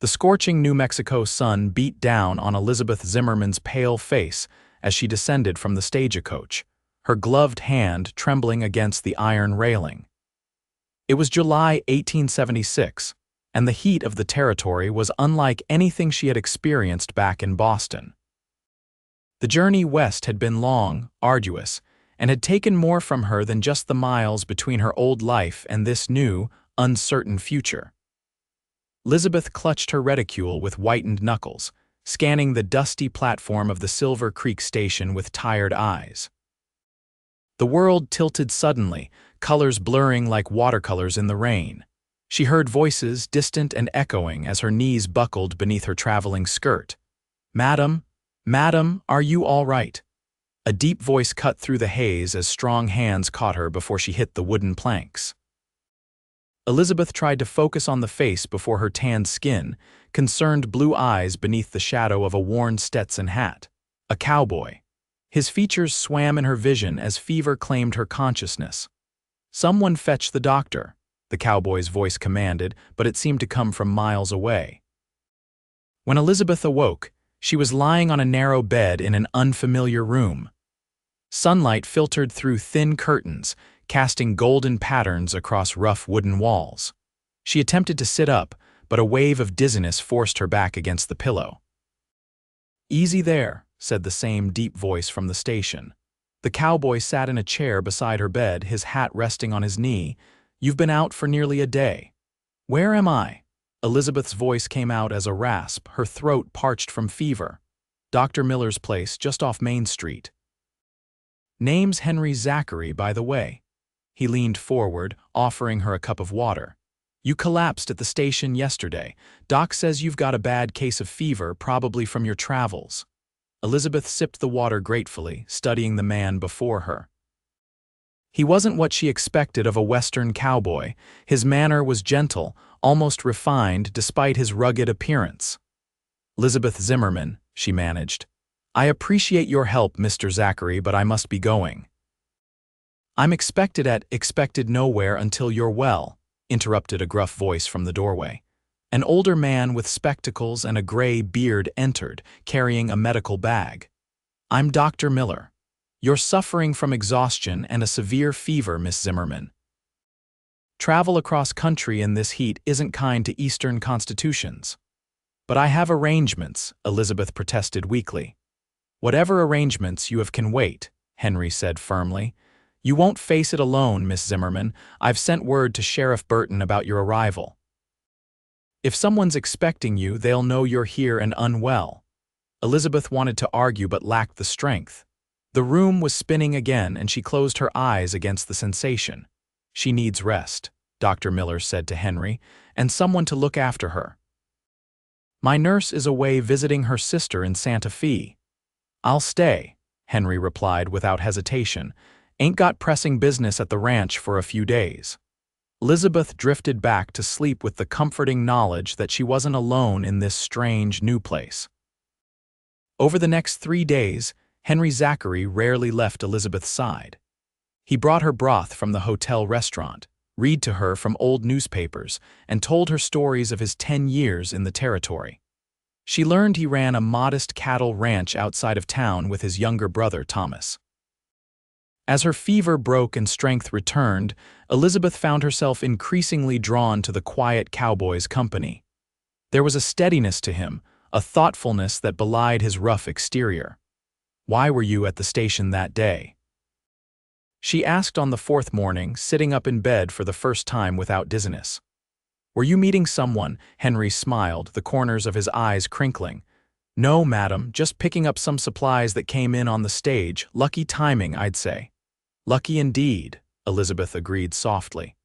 The scorching New Mexico sun beat down on Elizabeth Zimmermann's pale face as she descended from the stagecoach, her gloved hand trembling against the iron railing. It was July 1876, and the heat of the territory was unlike anything she had experienced back in Boston. The journey west had been long, arduous, and had taken more from her than just the miles between her old life and this new, uncertain future. Elizabeth clutched her reticule with whitened knuckles, scanning the dusty platform of the Silver Creek station with tired eyes. The world tilted suddenly, colors blurring like watercolors in the rain. She heard voices, distant and echoing, as her knees buckled beneath her traveling skirt. "Madam, madam, are you all right?" A deep voice cut through the haze as strong hands caught her before she hit the wooden planks. Elizabeth tried to focus on the face before her tanned skin, concerned blue eyes beneath the shadow of a worn Stetson hat. A cowboy. His features swam in her vision as fever claimed her consciousness. "Someone fetch the doctor," the cowboy's voice commanded, but it seemed to come from miles away. When Elizabeth awoke, she was lying on a narrow bed in an unfamiliar room. Sunlight filtered through thin curtains, casting golden patterns across rough wooden walls. She attempted to sit up, but a wave of dizziness forced her back against the pillow. "Easy there," said the same deep voice from the station. The cowboy sat in a chair beside her bed, his hat resting on his knee. "You've been out for nearly a day." "Where am I?" Elizabeth's voice came out as a rasp, her throat parched from fever. "Dr. Miller's place, just off Main Street." "Name's Henry Zachary, by the way." He leaned forward, offering her a cup of water. "You collapsed at the station yesterday. Doc says you've got a bad case of fever, probably from your travels." Elizabeth sipped the water gratefully, studying the man before her. He wasn't what she expected of a Western cowboy. His manner was gentle, almost refined, despite his rugged appearance. "Elizabeth Zimmermann," she managed. "I appreciate your help, Mr. Zachary, but I must be going." "I'm expected nowhere until you're well," interrupted a gruff voice from the doorway. An older man with spectacles and a gray beard entered, carrying a medical bag. "I'm Dr. Miller. You're suffering from exhaustion and a severe fever, Miss Zimmermann. Travel across country in this heat isn't kind to Eastern constitutions." "But I have arrangements," Elizabeth protested weakly. "Whatever arrangements you have can wait," Henry said firmly. "You won't face it alone, Miss Zimmermann. I've sent word to Sheriff Burton about your arrival. If someone's expecting you, they'll know you're here and unwell." Elizabeth wanted to argue but lacked the strength. The room was spinning again, and she closed her eyes against the sensation. "She needs rest," Dr. Miller said to Henry, "and someone to look after her." "My nurse is away visiting her sister in Santa Fe." "I'll stay," Henry replied without hesitation. "Ain't got pressing business at the ranch for a few days." Elizabeth drifted back to sleep with the comforting knowledge that she wasn't alone in this strange new place. Over the next 3 days, Henry Zachary rarely left Elizabeth's side. He brought her broth from the hotel restaurant, read to her from old newspapers, and told her stories of his 10 years in the territory. She learned he ran a modest cattle ranch outside of town with his younger brother, Thomas. As her fever broke and strength returned, Elizabeth found herself increasingly drawn to the quiet cowboy's company. There was a steadiness to him, a thoughtfulness that belied his rough exterior. "Why were you at the station that day?" she asked on the 4th morning, sitting up in bed for the first time without dizziness. "Were you meeting someone?" Henry smiled, the corners of his eyes crinkling. "No, madam, just picking up some supplies that came in on the stage. Lucky timing, I'd say." "Lucky indeed," Elizabeth agreed softly.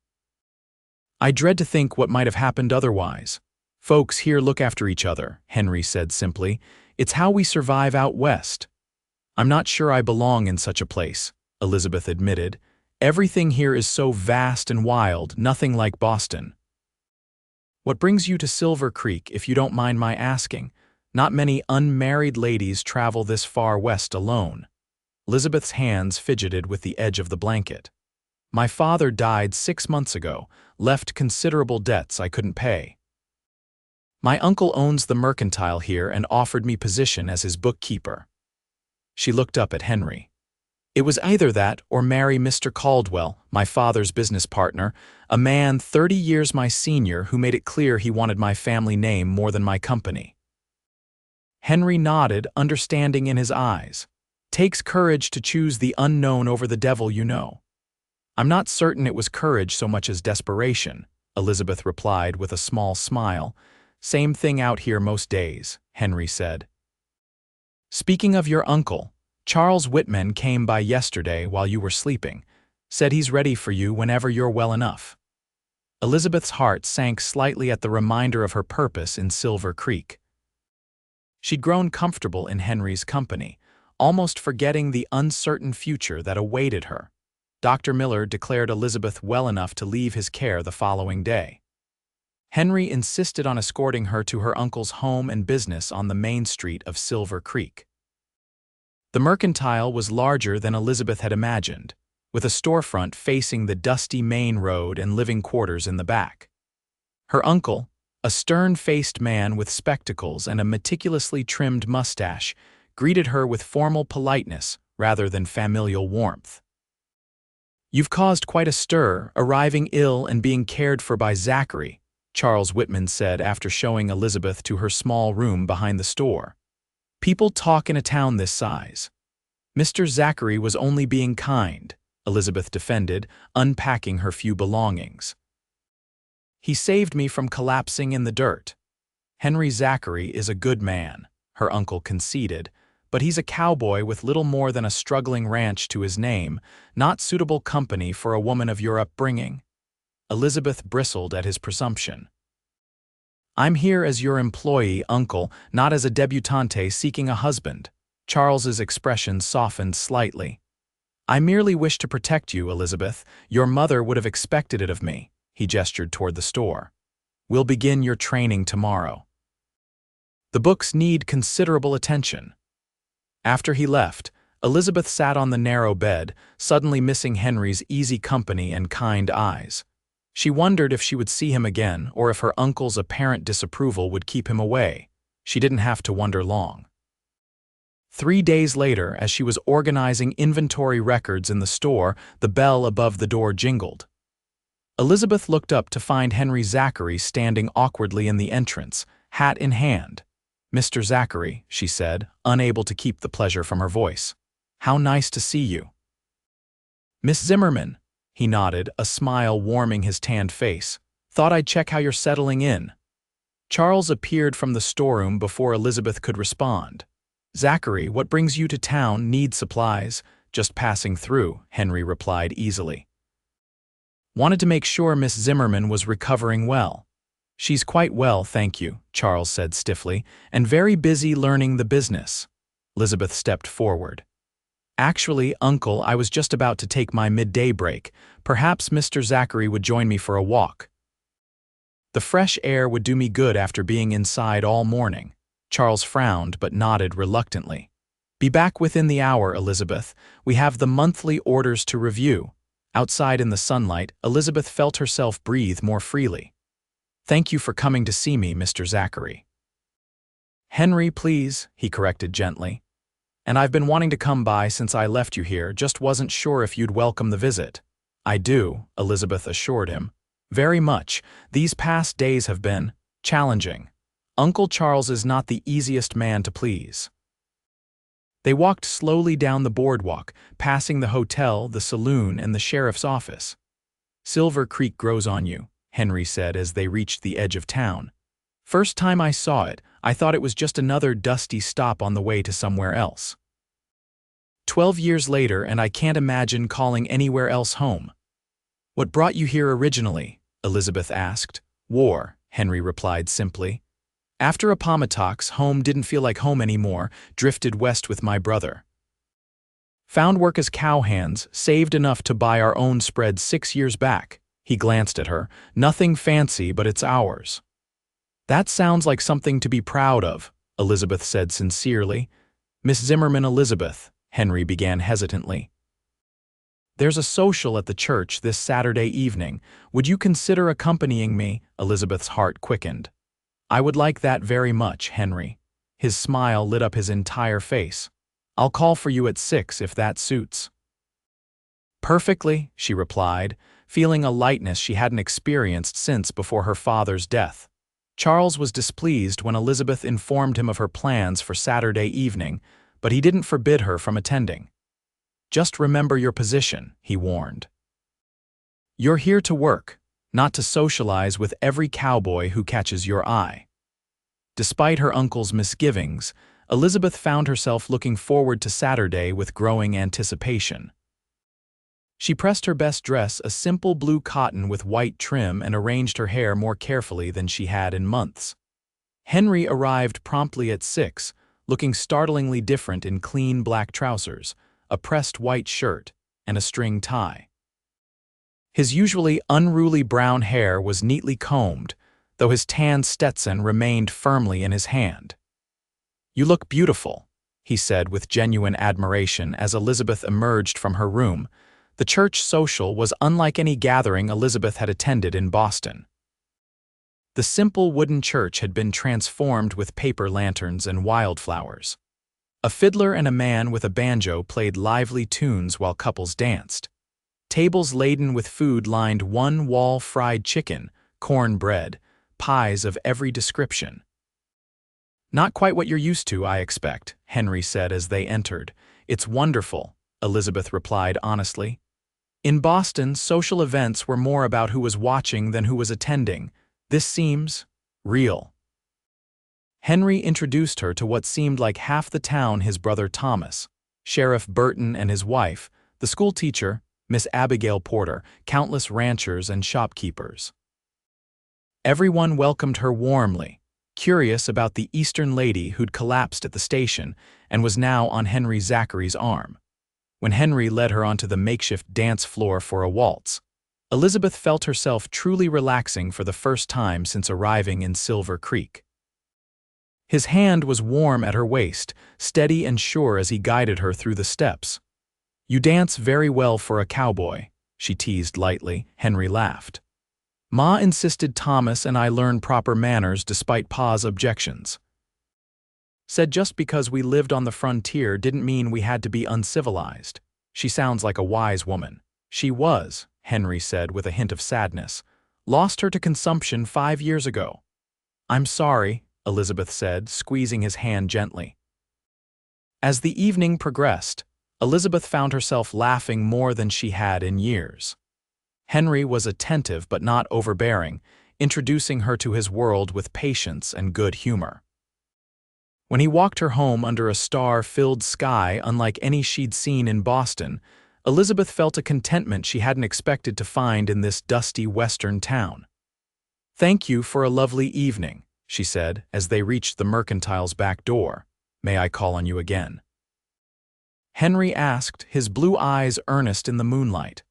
"I dread to think what might have happened otherwise. Folks here look after each other," Henry said simply. "It's how we survive out west." "I'm not sure I belong in such a place," Elizabeth admitted. "Everything here is so vast and wild, nothing like Boston." "What brings you to Silver Creek, if you don't mind my asking? Not many unmarried ladies travel this far west alone." Elizabeth's hands fidgeted with the edge of the blanket. "My father died 6 months ago, left considerable debts I couldn't pay." My uncle owns the mercantile here and offered me position as his bookkeeper. She looked up at Henry. It was either that or marry Mr. Caldwell, my father's business partner, a man 30 years my senior who made it clear he wanted my family name more than my company. Henry nodded, understanding in his eyes. Takes courage to choose the unknown over the devil you know. I'm not certain it was courage so much as desperation, Elizabeth replied with a small smile. Same thing out here most days, Henry said. Speaking of your uncle, Charles Whitman came by yesterday while you were sleeping. Said he's ready for you whenever you're well enough. Elizabeth's heart sank slightly at the reminder of her purpose in Silver Creek. She'd grown comfortable in Henry's company, almost forgetting the uncertain future that awaited her. Dr. Miller declared Elizabeth well enough to leave his care the following day. Henry insisted on escorting her to her uncle's home and business on the main street of Silver Creek. The mercantile was larger than Elizabeth had imagined, with a storefront facing the dusty main road and living quarters in the back. Her uncle, a stern-faced man with spectacles and a meticulously trimmed mustache, greeted her with formal politeness rather than familial warmth. You've caused quite a stir, arriving ill and being cared for by Zachary, Charles Whitman said after showing Elizabeth to her small room behind the store. People talk in a town this size. Mr. Zachary was only being kind, Elizabeth defended, unpacking her few belongings. He saved me from collapsing in the dirt. Henry Zachary is a good man, her uncle conceded, but he's a cowboy with little more than a struggling ranch to his name, not suitable company for a woman of your upbringing. Elizabeth bristled at his presumption. I'm here as your employee, uncle, not as a debutante seeking a husband. Charles's expression softened slightly. I merely wish to protect you, Elizabeth. Your mother would have expected it of me. He gestured toward the store. We'll begin your training tomorrow. The books need considerable attention. After he left, Elizabeth sat on the narrow bed, suddenly missing Henry's easy company and kind eyes. She wondered if she would see him again or if her uncle's apparent disapproval would keep him away. She didn't have to wonder long. 3 days later, as she was organizing inventory records in the store, the bell above the door jingled. Elizabeth looked up to find Henry Zachary standing awkwardly in the entrance, hat in hand. Mr. Zachary, she said, unable to keep the pleasure from her voice. How nice to see you. Miss Zimmermann, he nodded, a smile warming his tanned face. Thought I'd check how you're settling in. Charles appeared from the storeroom before Elizabeth could respond. Zachary, what brings you to town? Need supplies. Just passing through, Henry replied easily. Wanted to make sure Miss Zimmermann was recovering well. She's quite well, thank you, Charles said stiffly, and very busy learning the business. Elizabeth stepped forward. Actually, Uncle, I was just about to take my midday break. Perhaps Mr. Zachary would join me for a walk. The fresh air would do me good after being inside all morning. Charles frowned but nodded reluctantly. Be back within the hour, Elizabeth. We have the monthly orders to review. Outside in the sunlight, Elizabeth felt herself breathe more freely. Thank you for coming to see me, Mr. Zachary. Henry, please, he corrected gently. And I've been wanting to come by since I left you here, just wasn't sure if you'd welcome the visit. I do, Elizabeth assured him. Very much. These past days have been challenging. Uncle Charles is not the easiest man to please. They walked slowly down the boardwalk, passing the hotel, the saloon, and the sheriff's office. Silver Creek grows on you, Henry said as they reached the edge of town. First time I saw it, I thought it was just another dusty stop on the way to somewhere else. 12 years later, and I can't imagine calling anywhere else home. What brought you here originally? Elizabeth asked. War, Henry replied simply. After Appomattox, home didn't feel like home anymore, drifted west with my brother. Found work as cowhands, saved enough to buy our own spread 6 years back. He glanced at her. Nothing fancy, but it's ours. That sounds like something to be proud of, Elizabeth said sincerely. Miss Zimmermann, Elizabeth, Henry began hesitantly. There's a social at the church this Saturday evening. Would you consider accompanying me? Elizabeth's heart quickened. I would like that very much, Henry. His smile lit up his entire face. I'll call for you at 6 if that suits. Perfectly, she replied, feeling a lightness she hadn't experienced since before her father's death. Charles was displeased when Elizabeth informed him of her plans for Saturday evening, but he didn't forbid her from attending. Just remember your position, he warned. You're here to work, not to socialize with every cowboy who catches your eye. Despite her uncle's misgivings, Elizabeth found herself looking forward to Saturday with growing anticipation. She pressed her best dress, a simple blue cotton with white trim, and arranged her hair more carefully than she had in months. Henry arrived promptly at 6, looking startlingly different in clean black trousers, a pressed white shirt, and a string tie. His usually unruly brown hair was neatly combed, though his tan Stetson remained firmly in his hand. "You look beautiful," he said with genuine admiration as Elizabeth emerged from her room. The church social was unlike any gathering Elizabeth had attended in Boston. The simple wooden church had been transformed with paper lanterns and wildflowers. A fiddler and a man with a banjo played lively tunes while couples danced. Tables laden with food lined one wall: fried chicken, cornbread, pies of every description. "Not quite what you're used to, I expect," Henry said as they entered. "It's wonderful," Elizabeth replied honestly. "In Boston, social events were more about who was watching than who was attending. This seems real." Henry introduced her to what seemed like half the town: his brother Thomas, Sheriff Burton and his wife, the school teacher, Miss Abigail Porter, countless ranchers and shopkeepers. Everyone welcomed her warmly, curious about the Eastern lady who'd collapsed at the station and was now on Henry Zachary's arm. When Henry led her onto the makeshift dance floor for a waltz, Elizabeth felt herself truly relaxing for the first time since arriving in Silver Creek. His hand was warm at her waist, steady and sure as he guided her through the steps. "You dance very well for a cowboy," she teased lightly. Henry laughed. "Ma insisted Thomas and I learn proper manners despite Pa's objections. Said just because we lived on the frontier didn't mean we had to be uncivilized." She sounds like a wise woman. She was, Henry said with a hint of sadness. "Lost her to consumption 5 years ago." "I'm sorry," Elizabeth said, squeezing his hand gently. As the evening progressed, Elizabeth found herself laughing more than she had in years. Henry was attentive but not overbearing, introducing her to his world with patience and good humor. When he walked her home under a star-filled sky unlike any she'd seen in Boston, Elizabeth felt a contentment she hadn't expected to find in this dusty western town. "Thank you for a lovely evening," she said as they reached the mercantile's back door. "May I call on you again?" Henry asked, his blue eyes earnest in the moonlight.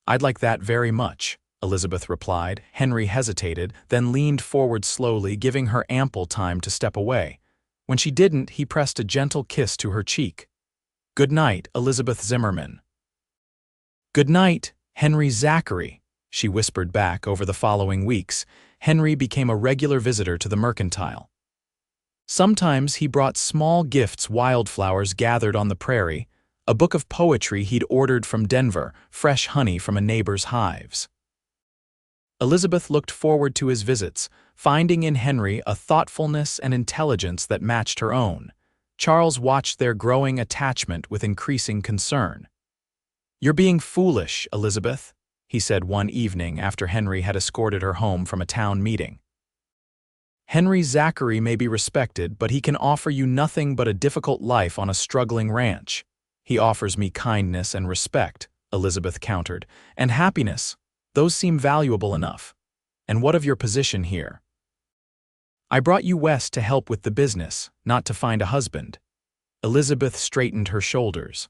"I'd like that very much," Elizabeth replied. Henry hesitated, then leaned forward slowly, giving her ample time to step away. When she didn't, he pressed a gentle kiss to her cheek. "Good night, Elizabeth Zimmermann." "Good night, Henry Zachary," she whispered back. Over the following weeks, Henry became a regular visitor to the mercantile. Sometimes he brought small gifts: wildflowers gathered on the prairie, a book of poetry he'd ordered from Denver, fresh honey from a neighbor's hives. Elizabeth looked forward to his visits, finding in Henry a thoughtfulness and intelligence that matched her own. Charles watched their growing attachment with increasing concern. "You're being foolish, Elizabeth," he said one evening after Henry had escorted her home from a town meeting. "Henry Zachary may be respected, but he can offer you nothing but a difficult life on a struggling ranch." "He offers me kindness and respect," Elizabeth countered, "and happiness. Those seem valuable enough. And what of your position here?" "I brought you west to help with the business, not to find a husband." Elizabeth straightened her shoulders.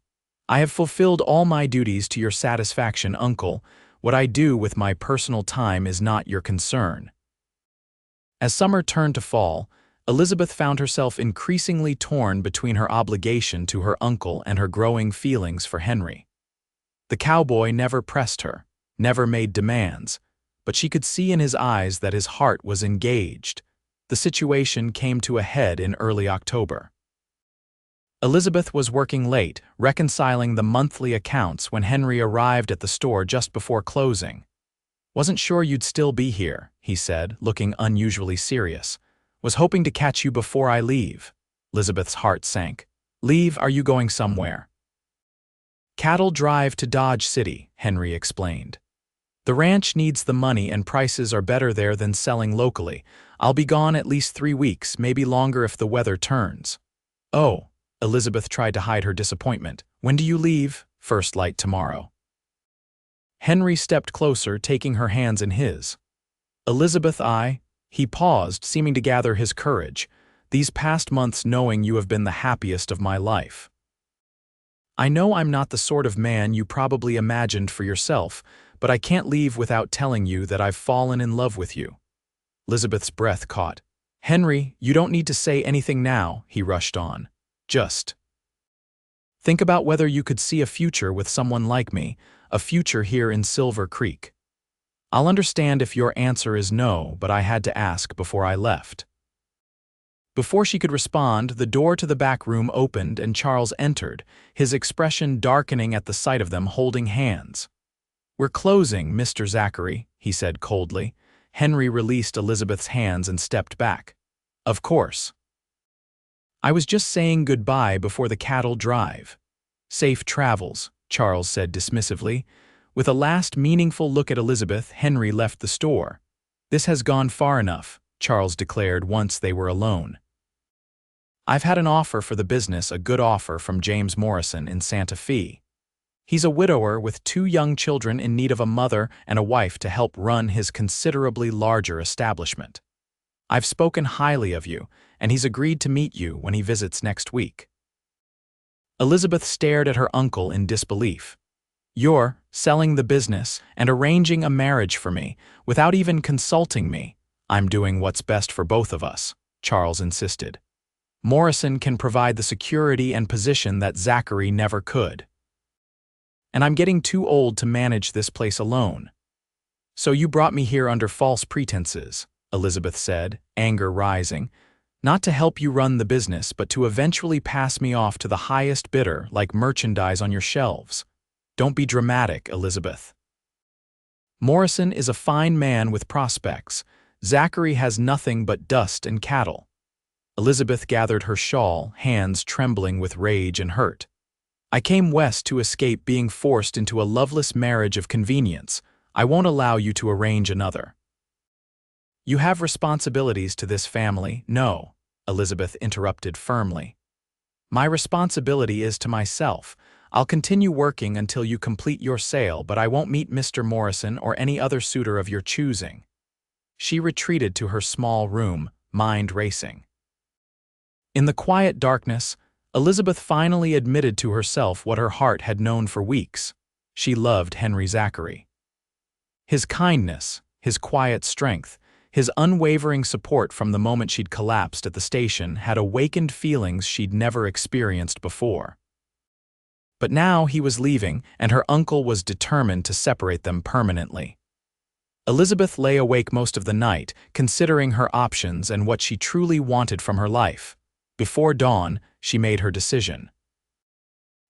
"I have fulfilled all my duties to your satisfaction, uncle. What I do with my personal time is not your concern." As summer turned to fall, Elizabeth found herself increasingly torn between her obligation to her uncle and her growing feelings for Henry. The cowboy never pressed her, never made demands, but she could see in his eyes that his heart was engaged. the situation came to a head in early October. Elizabeth was working late, reconciling the monthly accounts when Henry arrived at the store just before closing. "Wasn't sure you'd still be here," he said, looking unusually serious. "Was hoping to catch you before I leave." Elizabeth's heart sank. "Leave? Are you going somewhere?" "Cattle drive to Dodge City," Henry explained. "The ranch needs the money and prices are better there than selling locally. I'll be gone at least 3 weeks, maybe longer if the weather turns." "Oh," Elizabeth tried to hide her disappointment. "When do you leave?" "First light tomorrow." Henry stepped closer, taking her hands in his. "Elizabeth, He paused, seeming to gather his courage. "These past months knowing you have been the happiest of my life. I know I'm not the sort of man you probably imagined for yourself, but I can't leave without telling you that I've fallen in love with you." Elizabeth's breath caught. "Henry, you don't need to say anything now," he rushed on. "Just think about whether you could see a future with someone like me, a future here in Silver Creek. I'll understand if your answer is no, but I had to ask before I left." Before she could respond, the door to the back room opened and Charles entered, his expression darkening at the sight of them holding hands. "We're closing, Mr. Zachary," he said coldly. Henry released Elizabeth's hands and stepped back. "Of course. I was just saying goodbye before the cattle drive." "Safe travels," Charles said dismissively. With a last meaningful look at Elizabeth, Henry left the store. "This has gone far enough," Charles declared once they were alone. "I've had an offer for the business, a good offer from James Morrison in Santa Fe. He's a widower with 2 young children in need of a mother and a wife to help run his considerably larger establishment. I've spoken highly of you, and he's agreed to meet you when he visits next week." Elizabeth stared at her uncle in disbelief. "You're selling the business and arranging a marriage for me, without even consulting me." "I'm doing what's best for both of us," Charles insisted. "Morrison can provide the security and position that Zachary never could. And I'm getting too old to manage this place alone." "So you brought me here under false pretenses," Elizabeth said, anger rising. "Not to help you run the business, but to eventually pass me off to the highest bidder like merchandise on your shelves. Don't be dramatic, Elizabeth. Morrison is a fine man with prospects. Zachary has nothing but dust and cattle." Elizabeth gathered her shawl, hands trembling with rage and hurt. "I came west to escape being forced into a loveless marriage of convenience. I won't allow you to arrange another." "You have responsibilities to this family." "No," Elizabeth interrupted firmly. "My responsibility is to myself. I'll continue working until you complete your sale, but I won't meet Mr. Morrison or any other suitor of your choosing." She retreated to her small room, mind racing. In the quiet darkness, Elizabeth finally admitted to herself what her heart had known for weeks. She loved Henry Zachary. His kindness, his quiet strength, his unwavering support from the moment she'd collapsed at the station had awakened feelings she'd never experienced before. But now he was leaving, and her uncle was determined to separate them permanently. Elizabeth lay awake most of the night, considering her options and what she truly wanted from her life. Before dawn, she made her decision.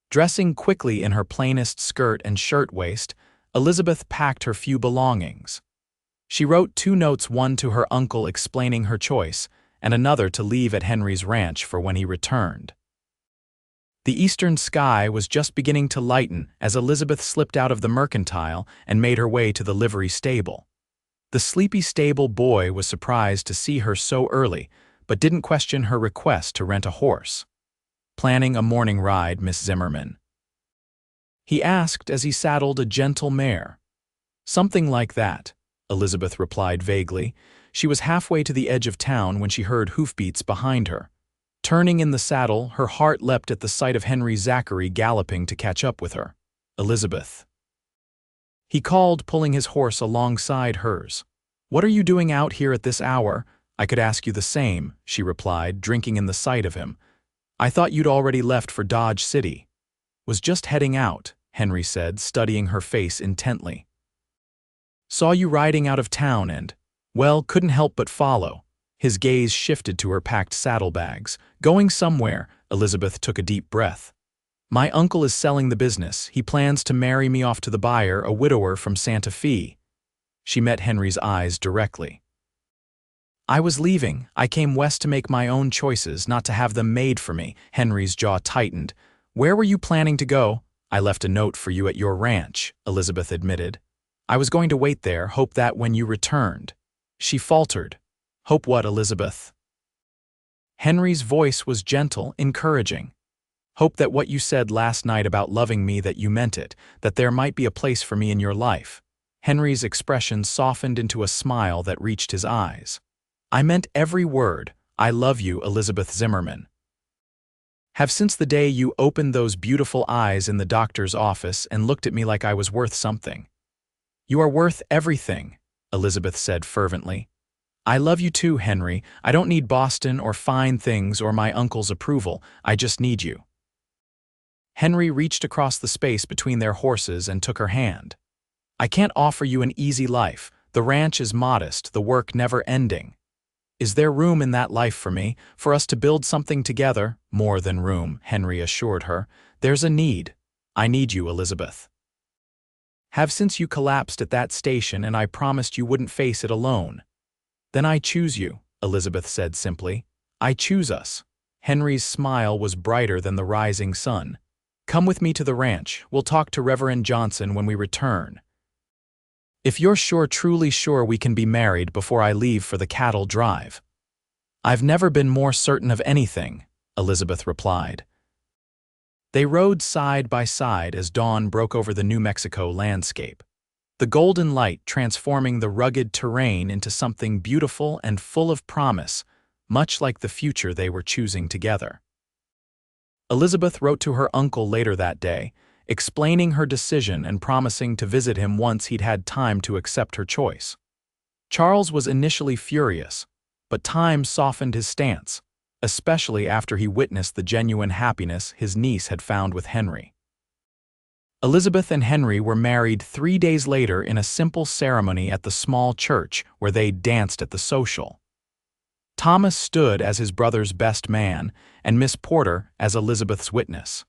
Dressing quickly in her plainest skirt and shirtwaist, Elizabeth packed her few belongings. She wrote 2 notes, one to her uncle explaining her choice, and another to leave at Henry's ranch for when he returned. The eastern sky was just beginning to lighten as Elizabeth slipped out of the mercantile and made her way to the livery stable. The sleepy stable boy was surprised to see her so early, but didn't question her request to rent a horse. "Planning a morning ride, Miss Zimmermann?" he asked as he saddled a gentle mare. "Something like that," Elizabeth replied vaguely. She was halfway to the edge of town when she heard hoofbeats behind her. Turning in the saddle, her heart leapt at the sight of Henry Zachary galloping to catch up with her. "Elizabeth," he called, pulling his horse alongside hers. "What are you doing out here at this hour?" "I could ask you the same," she replied, drinking in the sight of him. "I thought you'd already left for Dodge City." "Was just heading out," Henry said, studying her face intently. "Saw you riding out of town and, well, couldn't help but follow." His gaze shifted to her packed saddlebags. Going somewhere, Elizabeth took a deep breath. My uncle is selling the business. He plans to marry me off to the buyer, a widower from Santa Fe. She met Henry's eyes directly. I was leaving. I came west to make my own choices, not to have them made for me. Henry's jaw tightened. Where were you planning to go? I left a note for you at your ranch, Elizabeth admitted. I was going to wait there, hope that when you returned. She faltered. Hope what, Elizabeth? Henry's voice was gentle, encouraging. Hope that what you said last night about loving me, that you meant it, that there might be a place for me in your life. Henry's expression softened into a smile that reached his eyes. I meant every word. I love you, Elizabeth Zimmermann. Have since the day you opened those beautiful eyes in the doctor's office and looked at me like I was worth something. You are worth everything, Elizabeth said fervently. I love you too, Henry. I don't need Boston or fine things or my uncle's approval. I just need you. Henry reached across the space between their horses and took her hand. I can't offer you an easy life. The ranch is modest, the work never ending. Is there room in that life for me, for us to build something together? More than room, Henry assured her. There's a need. I need you, Elizabeth. Have since you collapsed at that station and I promised you wouldn't face it alone. Then I choose you, Elizabeth said simply. I choose us. Henry's smile was brighter than the rising sun. Come with me to the ranch. We'll talk to Reverend Johnson when we return. If you're sure, truly sure we can be married before I leave for the cattle drive. I've never been more certain of anything, Elizabeth replied. They rode side by side as dawn broke over the New Mexico landscape, the golden light transforming the rugged terrain into something beautiful and full of promise, much like the future they were choosing together. Elizabeth wrote to her uncle later that day, explaining her decision and promising to visit him once he'd had time to accept her choice. Charles was initially furious, but time softened his stance, especially after he witnessed the genuine happiness his niece had found with Henry. Elizabeth and Henry were married 3 days later in a simple ceremony at the small church where they danced at the social. Thomas stood as his brother's best man, and Miss Porter as Elizabeth's witness.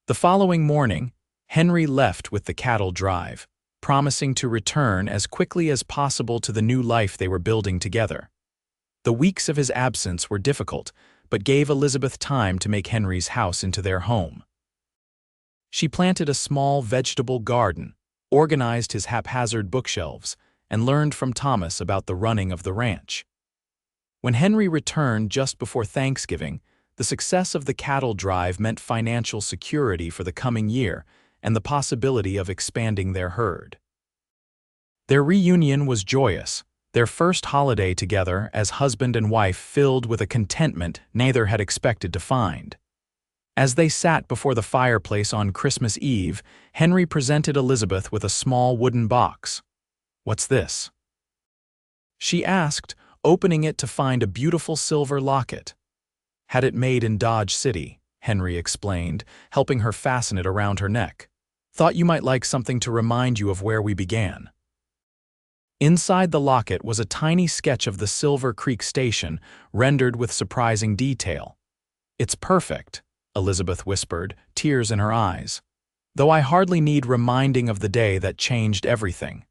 The following morning, Henry left with the cattle drive, promising to return as quickly as possible to the new life they were building together. The weeks of his absence were difficult, but gave Elizabeth time to make Henry's house into their home. She planted a small vegetable garden, organized his haphazard bookshelves, and learned from Thomas about the running of the ranch. When Henry returned just before Thanksgiving, the success of the cattle drive meant financial security for the coming year and the possibility of expanding their herd. Their reunion was joyous, their first holiday together as husband and wife filled with a contentment neither had expected to find. As they sat before the fireplace on Christmas Eve, Henry presented Elizabeth with a small wooden box. "What's this?" she asked, opening it to find a beautiful silver locket. Had it made in Dodge City, Henry explained, helping her fasten it around her neck. Thought you might like something to remind you of where we began. Inside the locket was a tiny sketch of the Silver Creek station, rendered with surprising detail. It's perfect, Elizabeth whispered, tears in her eyes. Though I hardly need reminding of the day that changed everything.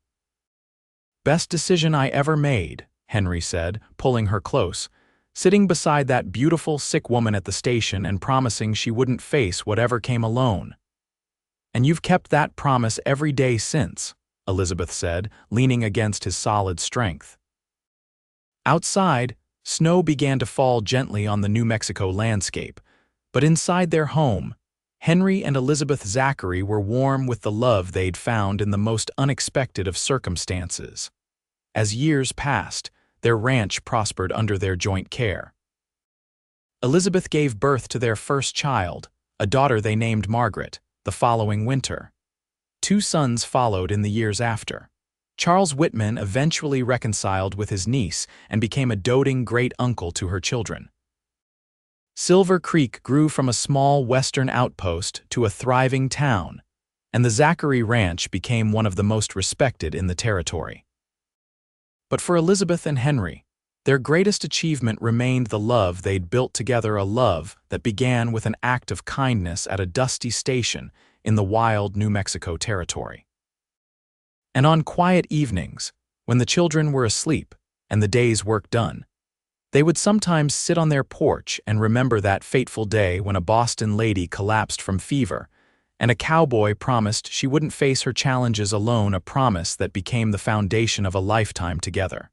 Best decision I ever made, Henry said, pulling her close, sitting beside that beautiful sick woman at the station and promising she wouldn't face whatever came alone. And you've kept that promise every day since, Elizabeth said, leaning against his solid strength. Outside, snow began to fall gently on the New Mexico landscape, but inside their home, Henry and Elizabeth Zachary were warm with the love they'd found in the most unexpected of circumstances. As years passed, their ranch prospered under their joint care. Elizabeth gave birth to their first child, a daughter they named Margaret, the following winter. 2 sons followed in the years after. Charles Whitman eventually reconciled with his niece and became a doting great-uncle to her children. Silver Creek grew from a small western outpost to a thriving town, and the Zachary Ranch became one of the most respected in the territory. But for Elizabeth and Henry, Their greatest achievement remained the love they'd built together, a love that began with an act of kindness at a dusty station in the wild New Mexico territory. And on quiet evenings, when the children were asleep and the day's work done, they would sometimes sit on their porch and remember that fateful day when a Boston lady collapsed from fever, and a cowboy promised she wouldn't face her challenges alone, a promise that became the foundation of a lifetime together.